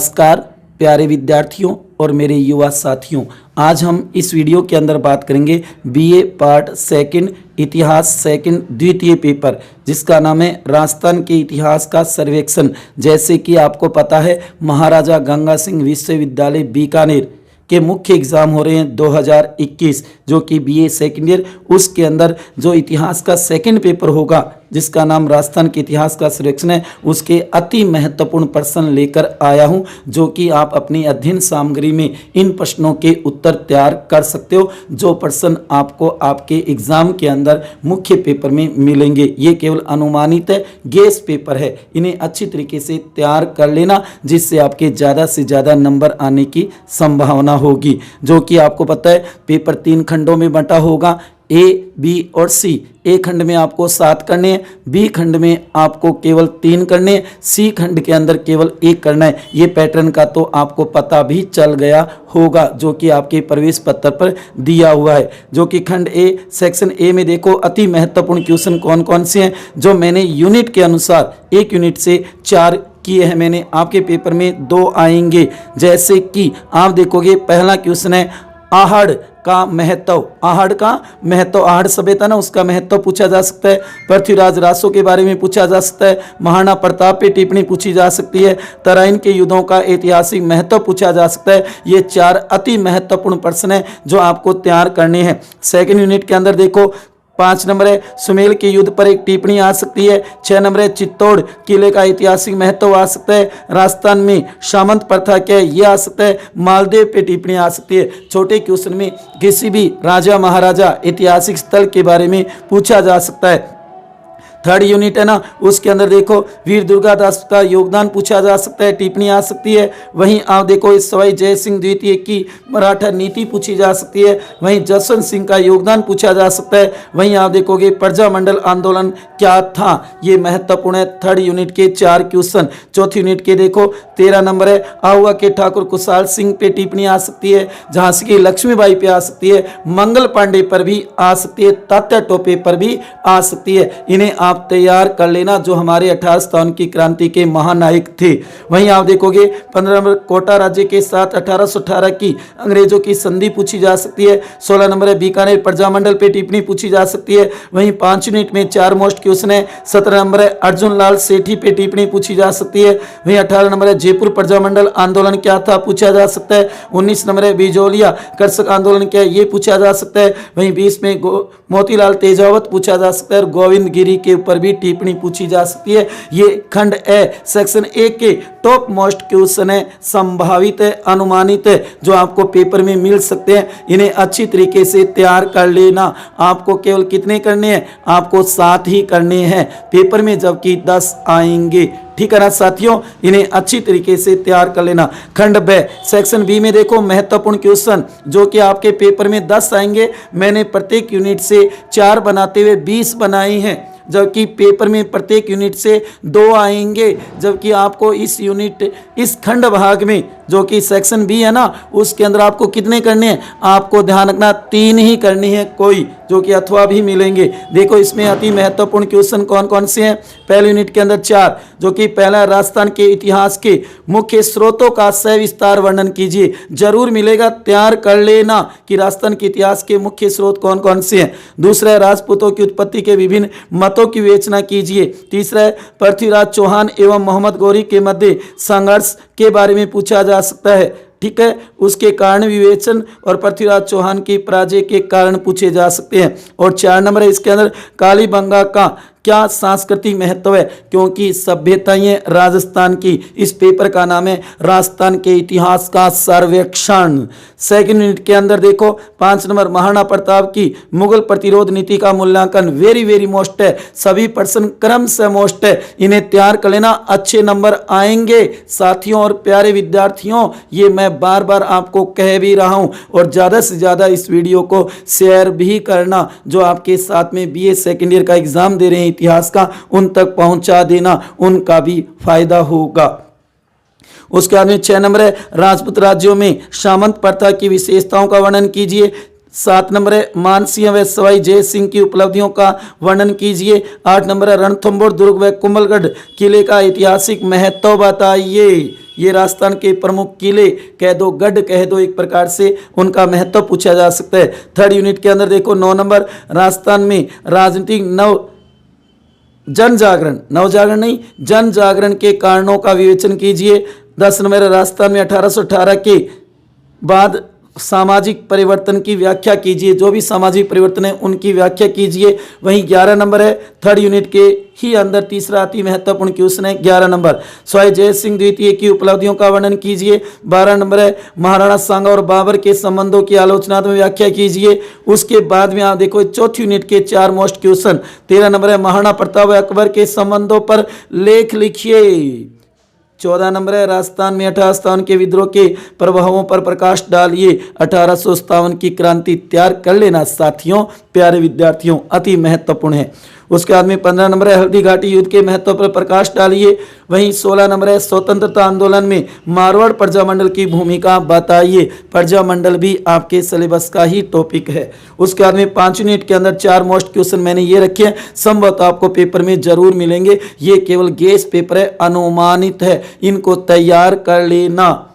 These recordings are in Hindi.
नमस्कार प्यारे विद्यार्थियों और मेरे युवा साथियों, आज हम इस वीडियो के अंदर बात करेंगे बीए पार्ट सेकंड इतिहास सेकंड द्वितीय पेपर, जिसका नाम है राजस्थान के इतिहास का सर्वेक्षण। जैसे कि आपको पता है, महाराजा गंगा सिंह विश्वविद्यालय बीकानेर के मुख्य एग्ज़ाम हो रहे हैं 2021, जो कि बीए सेकेंड ईयर, उसके अंदर जो इतिहास का सेकंड पेपर होगा जिसका नाम राजस्थान के इतिहास का सर्वेक्षण है, उसके अति महत्वपूर्ण प्रश्न लेकर आया हूं, जो कि आप अपनी अध्ययन सामग्री में इन प्रश्नों के उत्तर तैयार कर सकते हो। जो प्रश्न आपको आपके एग्जाम के अंदर मुख्य पेपर में मिलेंगे, ये केवल अनुमानित है, गेस पेपर है। इन्हें अच्छी तरीके से तैयार कर लेना, जिससे आपके ज़्यादा से ज़्यादा नंबर आने की संभावना होगी। जो कि आपको पता है, पेपर 3 खंडों में बंटा होगा, ए, बी और सी। ए खंड में आपको 7 करने हैं, बी खंड में आपको केवल 3 करने हैं, सी खंड के अंदर केवल 1 करना है। ये पैटर्न का तो आपको पता भी चल गया होगा, जो कि आपके प्रवेश पत्र पर दिया हुआ है। जो कि खंड ए, सेक्शन ए में देखो अति महत्वपूर्ण क्वेश्चन कौन कौन से हैं, जो मैंने यूनिट के अनुसार 1 यूनिट से 4 किए हैं। मैंने आपके पेपर में 2 आएंगे। जैसे कि आप देखोगे, पहला क्वेश्चन है आहड़ का महत्व। आहड़ का महत्व, आहड़ सभ्यता ना, उसका महत्व पूछा जा सकता है। पृथ्वीराज रासो के बारे में पूछा जा सकता है। महाराणा प्रताप पे टिप्पणी पूछी जा सकती है। तराइन के युद्धों का ऐतिहासिक महत्व पूछा जा सकता है। ये 4 अति महत्वपूर्ण प्रश्न हैं जो आपको तैयार करने हैं। सेकेंड यूनिट के अंदर देखो, 5 नंबर है सुमेल के युद्ध पर एक टिप्पणी आ सकती है। 6 नंबर है चित्तौड़ किले का ऐतिहासिक महत्व आ सकता है। राजस्थान में सामंत प्रथा क्या है, ये आ सकता है। मालदेव पे टिप्पणी आ सकती है। छोटे क्वेश्चन में किसी भी राजा महाराजा ऐतिहासिक स्थल के बारे में पूछा जा सकता है। थर्ड यूनिट है ना, उसके अंदर देखो वीर दुर्गादास का योगदान पूछा जा सकता है, टिप्पणी आ सकती है। वहीं आप देखो, इस सवाई जय सिंह द्वितीय की मराठा नीति पूछी जा सकती है। वहीं जसवंत सिंह का योगदान पूछा जा सकता है। वहीं आप देखोगे प्रजामंडल आंदोलन क्या था, ये महत्वपूर्ण है। थर्ड यूनिट के 4 क्वेश्चन। चौथी यूनिट के देखो 13 नंबर है आहुआ के ठाकुर कुशाल सिंह पे टिप्पणी आ सकती है। झांसी की लक्ष्मीबाई पे आ सकती है। मंगल पांडे पर भी आ सकती है। तात्या टोपे पर भी आ सकती है। इन्हें आप तैयार कर लेना, जो हमारे 1857 की क्रांति के महानायक थे। वहीं आप देखोगे 15 नंबर कोटा राज्य के साथ 1818 की अंग्रेजों की संधि पूछी जा सकती है। 16 नंबर है बीकानेर प्रजामंडल पे टिप्पणी पूछी जा सकती है। वहीं 5 यूनिट में 4 मोस्ट क्वेश्चन है। 17 नंबर है अर्जुन लाल सेठी पे टिप्पणी पूछी जा सकती है। वहीं 18 नंबर है जयपुर प्रजामंडल आंदोलन क्या था, पूछा जा सकता है। 19 नंबर है बिजोलिया कृषक आंदोलन क्या है, ये पूछा जा सकता है। वहीं 20 में मोतीलाल तेजावत पूछा जा सकता है और गोविंद गिरी के ऊपर भी टिप्पणी पूछी जा सकती है। ये खंड ए सेक्शन ए के टॉप मोस्ट क्वेश्चन है, संभावित है, अनुमानित है, जो आपको पेपर में मिल सकते हैं। इन्हें अच्छी तरीके से तैयार कर लेना। आपको केवल कितने करने हैं, आपको 7 ही करने हैं पेपर में, जबकि 10 आएंगे। ठीक है ना साथियों, इन्हें अच्छी तरीके से तैयार कर लेना। खंड बे सेक्शन बी में देखो महत्वपूर्ण क्वेश्चन, जो कि आपके पेपर में 10 आएंगे। मैंने प्रत्येक यूनिट से 4 बनाते हुए 20 बनाई हैं, जबकि पेपर में प्रत्येक यूनिट से 2 आएंगे। जबकि आपको इस खंड भाग में, जो कि सेक्शन बी है ना, उसके अंदर आपको कितने करने हैं, आपको ध्यान रखना 3 ही करनी है कोई, जो कि अथवा भी मिलेंगे। देखो इसमें अति महत्वपूर्ण क्वेश्चन कौन कौन से हैं। पहले यूनिट के अंदर 4, जो कि पहला राजस्थान के इतिहास के मुख्य स्रोतों का सविस्तार वर्णन कीजिए। जरूर मिलेगा, तैयार कर लेना कि राजस्थान के इतिहास के मुख्य स्रोत कौन कौन से हैं। दूसरा है राजपूतों की उत्पत्ति के विभिन्न मतों की विवेचना कीजिए। तीसरा है पृथ्वीराज चौहान एवं मोहम्मद गौरी के मध्य संघर्ष के बारे में पूछा जा सकता है। ठीक है, उसके कारण विवेचन और पृथ्वीराज चौहान की पराजय के कारण पूछे जा सकते हैं। और 4 नंबर है इसके अंदर कालीबंगा का क्या सांस्कृतिक महत्व है, क्योंकि सभ्यताएं राजस्थान की। इस पेपर का नाम है राजस्थान के इतिहास का सर्वेक्षण। सेकंड यूनिट के अंदर देखो 5 नंबर महाराणा प्रताप की मुगल प्रतिरोध नीति का मूल्यांकन वेरी वेरी मोस्ट है। सभी प्रश्न क्रम से मोस्ट है, इन्हें तैयार कर लेना, अच्छे नंबर आएंगे साथियों और प्यारे विद्यार्थियों। ये मैं बार बार आपको कह भी रहा हूं, और ज़्यादा से ज़्यादा इस वीडियो को शेयर भी करना, जो आपके साथ में बीए सेकेंड ईयर का एग्जाम दे रहे हैं इतिहास का, उन तक पहुंचा देना, उनका भी फायदा होगा। उसके बाद में 6 नंबर है राजपूत राज्यों में सामंत प्रथा की विशेषताओं का वर्णन कीजिए। 7 नंबर है मानसिंह व सवाई जय सिंह की उपलब्धियों का वर्णन कीजिए। 8 नंबर है रणथंभौर दुर्ग व कुंभलगढ़ किले का ऐतिहासिक महत्व बताइए। ये राजस्थान के प्रमुख किले कह दो, गढ़ कह दो, एक प्रकार से उनका महत्व पूछा जा सकता है। थर्ड यूनिट के अंदर देखो 9 नंबर, राजस्थान में राजनीतिक जन जागरण नहीं, जन जागरण के कारणों का विवेचन कीजिए। 10 नंबर, राजस्थान में 1818 के बाद सामाजिक परिवर्तन की व्याख्या कीजिए। जो भी सामाजिक परिवर्तन है उनकी व्याख्या कीजिए। वहीं 11 नंबर है, थर्ड यूनिट के ही अंदर तीसरा अति महत्वपूर्ण क्वेश्चन है 11 नंबर, स्वाई जय सिंह द्वितीय की उपलब्धियों का वर्णन कीजिए। 12 नंबर है, महाराणा सांगा और बाबर के संबंधों की आलोचनात्मक व्याख्या कीजिए। उसके बाद में आप देखो चौथी यूनिट के 4 मोस्ट क्वेश्चन। 13 नंबर है, महाराणा प्रताप व अकबर के संबंधों पर लेख लिखिए। 14 नंबर है, राजस्थान में 1857 के विद्रोह के प्रभावों पर प्रकाश डालिए। 1857 की क्रांति तैयार कर लेना साथियों, प्यारे विद्यार्थियों, अति महत्वपूर्ण है। उसके बाद में 15 नंबर है, हल्दी घाटी युद्ध के महत्व पर प्रकाश डालिए। वहीं 16 नंबर है, स्वतंत्रता आंदोलन में मारवाड़ प्रजामंडल की भूमिका बताइए। प्रजामंडल भी आपके सिलेबस का ही टॉपिक है। उसके बाद में 5 यूनिट के अंदर 4 मोस्ट क्वेश्चन मैंने ये रखे हैं, संभवतः आपको पेपर में जरूर मिलेंगे। ये केवल गेस पेपर है, अनुमानित है, इनको तैयार कर लेना।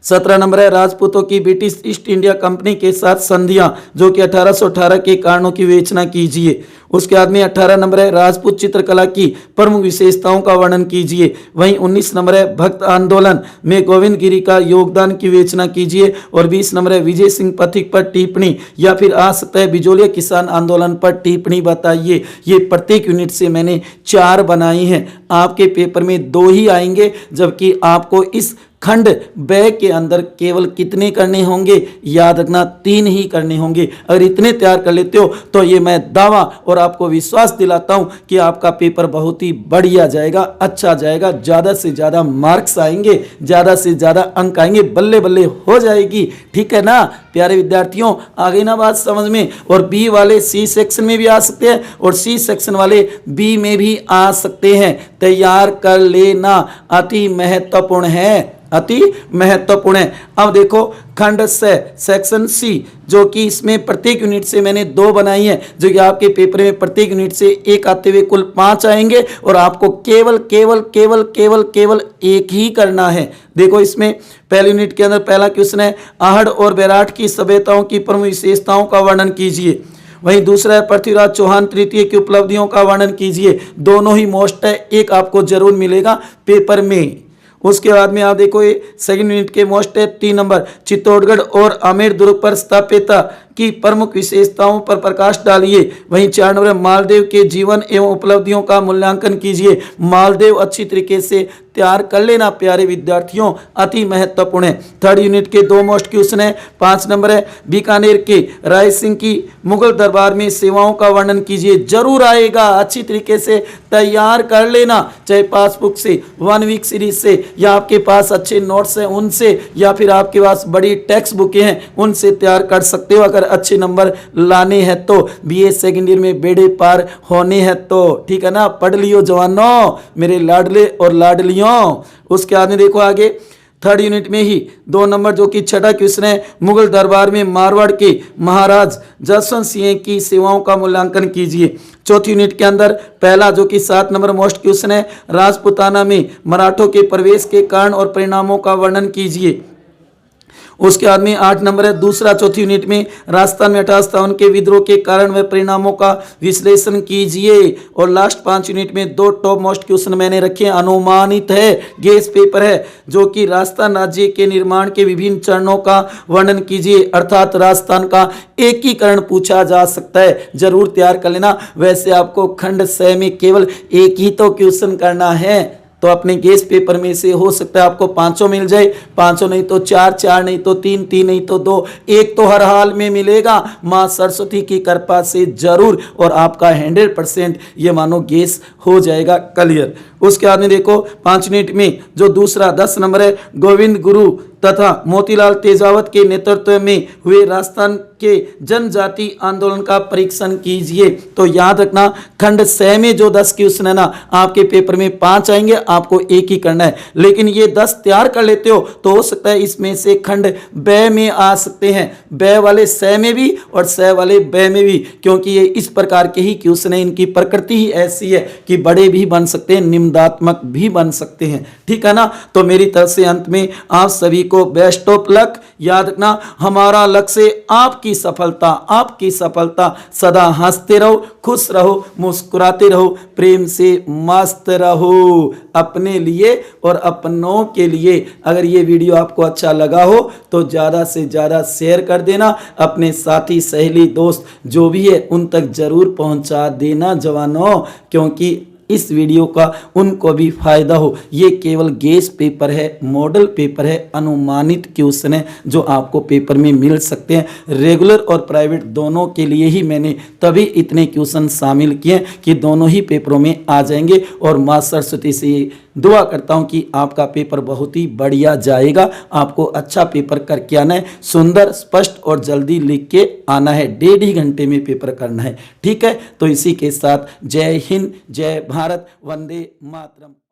17 नंबर है, राजपूतों की ब्रिटिश ईस्ट इंडिया कंपनी के साथ संधियां, जो कि 1818 के कारणों की विवेचना कीजिए। उसके बाद में 18 नंबर है, राजपूत चित्रकला की प्रमुख विशेषताओं का वर्णन कीजिए। वहीं 19 नंबर है, भक्त आंदोलन में गोविंद गिरी का योगदान की विवेचना कीजिए। और 20 नंबर है, विजय सिंह पथिक पर टिप्पणी, या फिर आ सकता है बिजोलिया किसान आंदोलन पर टिप्पणी बताइए। ये प्रत्येक यूनिट से मैंने 4 बनाई हैं। आपके पेपर में 2 ही आएंगे, जबकि आपको इस खंड ब के अंदर केवल कितने करने होंगे, याद रखना 3 ही करने होंगे। अगर इतने तैयार कर लेते हो तो ये मैं दावा और आपको विश्वास दिलाता हूं कि आपका पेपर बहुत ही बढ़िया जाएगा, अच्छा जाएगा, ज़्यादा से ज़्यादा मार्क्स आएंगे, ज़्यादा से ज़्यादा अंक आएंगे, बल्ले बल्ले हो जाएगी। ठीक है ना प्यारे विद्यार्थियों, आ गई ना बात समझ में। और बी वाले सी सेक्शन में भी आ सकते हैं और सी सेक्शन वाले बी में भी आ सकते हैं। तैयार कर लेना, अति महत्वपूर्ण है, अति महत्वपूर्ण है। अब देखो खंड से सेक्शन सी, जो कि इसमें प्रत्येक यूनिट से मैंने 2 बनाई है, जो कि आपके पेपर में प्रत्येक यूनिट से 1 आते हुए कुल 5 आएंगे और आपको केवल केवल केवल केवल केवल 1 ही करना है। देखो इसमें पहले यूनिट के अंदर पहला क्वेश्चन है, आहड़ और बैराठ की सभ्यताओं की प्रमुख विशेषताओं का वर्णन कीजिए। वहीं दूसरा है, पृथ्वीराज चौहान तृतीय की उपलब्धियों का वर्णन कीजिए। दोनों ही मोस्ट है, 1 आपको जरूर मिलेगा पेपर में। उसके बाद में आप देखो ये सेकंड यूनिट के मोस्ट है 3 नंबर, चित्तौड़गढ़ और आमेर दुर्ग पर स्थापिता की प्रमुख विशेषताओं पर प्रकाश डालिए। वहीं 4 नंबर, मालदेव के जीवन एवं उपलब्धियों का मूल्यांकन कीजिए। मालदेव अच्छी तरीके से तैयार कर लेना प्यारे विद्यार्थियों, अति महत्वपूर्ण है। थर्ड यूनिट के 2 मोस्ट क्वेश्चन है। 5 नंबर है, बीकानेर के राय सिंह की मुगल दरबार में सेवाओं का वर्णन कीजिए। जरूर आएगा, अच्छी तरीके से तैयार कर लेना, चाहे पासबुक से, 1 वीक सीरीज से, या आपके पास अच्छे नोट्स हैं उनसे, या फिर आपके पास बड़ी टेक्स्ट बुकें हैं उनसे तैयार कर सकते हो। अगर अच्छे नंबर लाने हैं तो, बीए सेकंड ईयर में बेड़े पार होने हैं तो, ठीक है ना। पढ़ लियो जवानों, मेरे लाडले और लाडलियों। उसके बाद में देखो आगे थर्ड यूनिट में ही 2 नंबर, जो कि छठा क्वेश्चन है, मुगल दरबार में मारवाड़ के महाराज जसवंत सिंह की सेवाओं का मूल्यांकन कीजिए। चौथी यूनिट के अंदर पहला, जो कि 7 नंबर मोस्ट क्वेश्चन है, राजपुताना में मराठों के प्रवेश के कारण और परिणामों का वर्णन कीजिए। उसके बाद में 8 नंबर है, दूसरा चौथी यूनिट में राजस्थान में 1857 के विद्रोह के कारण व परिणामों का विश्लेषण कीजिए। और लास्ट 5 यूनिट में 2 टॉप मोस्ट क्वेश्चन मैंने रखे, अनुमानित है, गेस पेपर है, जो कि राजस्थान राज्य के निर्माण के विभिन्न चरणों का वर्णन कीजिए। अर्थात राजस्थान का एकीकरण पूछा जा सकता है, जरूर तैयार कर लेना। वैसे आपको खंड 6 में केवल 1 ही तो क्वेश्चन करना है, तो अपने गेस पेपर में से हो सकता है आपको 5 मिल जाए, 5 नहीं तो 4, 4 नहीं तो 3, 3 नहीं तो 2, 1 तो हर हाल में मिलेगा माँ सरस्वती की कृपा से जरूर, और आपका 100% ये मानो गेस हो जाएगा क्लियर। उसके बाद में देखो 5 मिनट में जो दूसरा 10 नंबर है, गोविंद गुरु तथा मोतीलाल तेजावत के नेतृत्व में हुए राजस्थान के जनजाति आंदोलन का परीक्षण कीजिए। तो याद रखना खंड 6 में जो 10 क्वेश्चन है ना आपके पेपर में 5 आएंगे, आपको एक ही करना है। लेकिन ये 10 तैयार कर लेते हो तो हो सकता है इसमें से खंड ब में आ सकते हैं, ब वाले स में भी और स वाले ब में भी, क्योंकि ये इस प्रकार के ही क्वेश्चन है। इनकी प्रकृति ही ऐसी है कि बड़े भी बन सकते हैं, निम्नात्मक भी बन सकते हैं। ठीक है ना। तो मेरी तरफ से अंत में आप सभी को बेस्ट ऑफ लक। याद रखना हमारा लक्ष्य आपकी सफलता, आपकी सफलता। सदा हंसते रहो, खुश रहो, मुस्कुराते रहो, प्रेम से मस्त रहो अपने लिए और अपनों के लिए। अगर ये वीडियो आपको अच्छा लगा हो तो ज़्यादा से ज़्यादा शेयर कर देना, अपने साथी सहेली दोस्त जो भी है उन तक जरूर पहुंचा देना जवानों, क्योंकि इस वीडियो का उनको भी फायदा हो। ये केवल गेस पेपर है, मॉडल पेपर है, अनुमानित क्वेश्चन है जो आपको पेपर में मिल सकते हैं। रेगुलर और प्राइवेट दोनों के लिए ही मैंने तभी इतने क्वेश्चन शामिल किए कि दोनों ही पेपरों में आ जाएंगे। और मां सरस्वती से दुआ करता हूं कि आपका पेपर बहुत ही बढ़िया जाएगा। आपको अच्छा पेपर करके आना है, सुंदर, स्पष्ट और जल्दी लिख के आना है। 1.5 घंटे में पेपर करना है। ठीक है। तो इसी के साथ जय हिंद, जय भारत, वंदे मातरम।